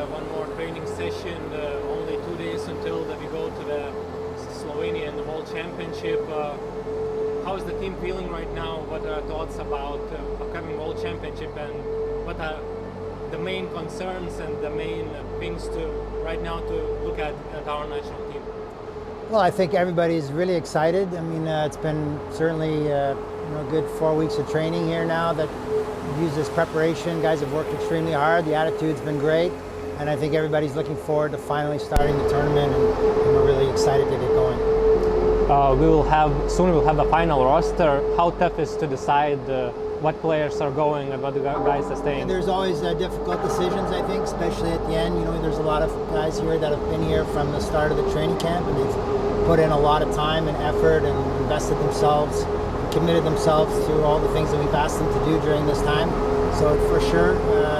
one more training session, only 2 days until we go to the Slovenian World Championship. How is the team feeling right now? What are thoughts about upcoming World Championship, and what are the main concerns and the main things to right now to look at our national team? Well, I think everybody's really excited. I mean, it's been certainly a good 4 weeks of training here now that we've used this preparation. Guys have worked extremely hard. The attitude's been great, and I think everybody's looking forward to finally starting the tournament, and we're really excited to get going. We'll have the final roster. How tough is to decide what players are going and what guys are staying? And there's always difficult decisions, I think, especially at the end. There's a lot of guys here that have been here from the start of the training camp, and they've put in a lot of time and effort and invested themselves and committed themselves to all the things that we've asked them to do during this time. So for sure,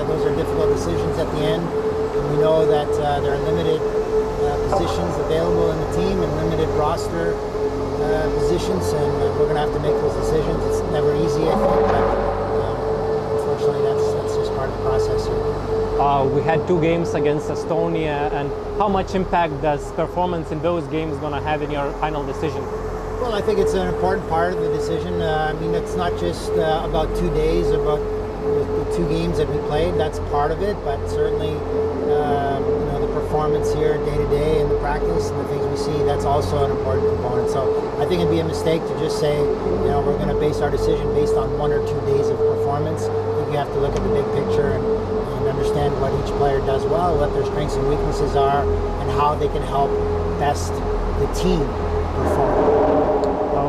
those are difficult decisions at the end. And we know that there are limited positions available in the team and limited roster positions, and we're going to have to make those decisions. It's never easy, I think, but unfortunately that's just part of the process here. We had 2 games against Estonia, and how much impact does performance in those games going to have in your final decision? Well, I think it's an important part of the decision. I mean, it's not just about 2 days, about the 2 games that we played. That's part of it, but certainly the performance here day to day and the practice and the things we see, that's also an important component. So I think it'd be a mistake to just say, we're going to base our decision based on 1 or 2 days of performance. I think you have to look at the big picture and understand what each player does well, what their strengths and weaknesses are, and how they can help best the team perform.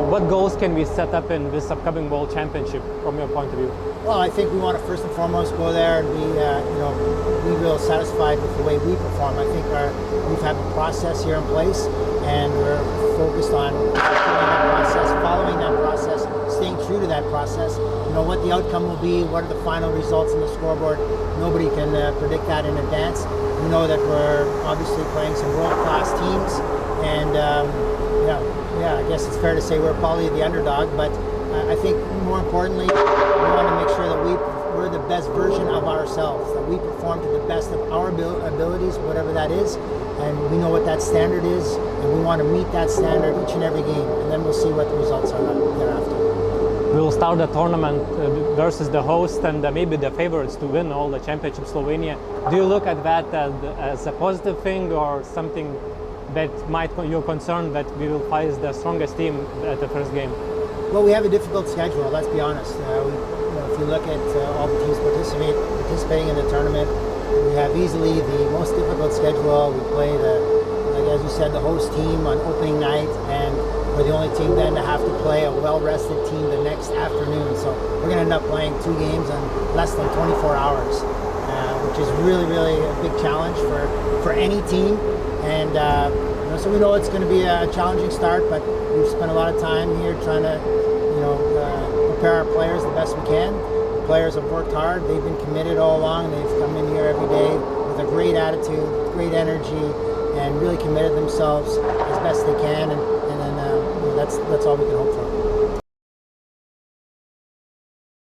What goals can we set up in this upcoming World Championship from your point of view? Well, I think we want to first and foremost go there and be real satisfied with the way we perform. I think we've had the process here in place, and we're focused on following that process, staying true to that process. What the outcome will be, what are the final results in the scoreboard, nobody can predict that in advance. We know that we're obviously playing some world-class teams, and I guess it's fair to say we're probably the underdog, but I think more importantly, we want to make sure that we're the best version of ourselves, that we perform to the best of our abilities, whatever that is, and we know what that standard is, and we want to meet that standard each and every game, and then we'll see what the results are thereafter. We'll start the tournament versus the host and maybe the favorites to win all the championship, Slovenia. Do you look at that as a positive thing, or something that you're concerned that we will face the strongest team at the first game? Well, we have a difficult schedule, let's be honest. If you look at all the teams participating in the tournament, we have easily the most difficult schedule. We play as you said, the host team on opening night, and we're the only team then to have to play a well-rested team the next afternoon. So we're going to end up playing 2 games in less than 24 hours, which is really, really a big challenge for any team. And so we know it's going to be a challenging start, but we've spent a lot of time here trying to prepare our players the best we can. The players have worked hard. They've been committed all along. They've come in here every day with a great attitude, great energy, and really committed themselves as best they can. And then that's all we can hope for.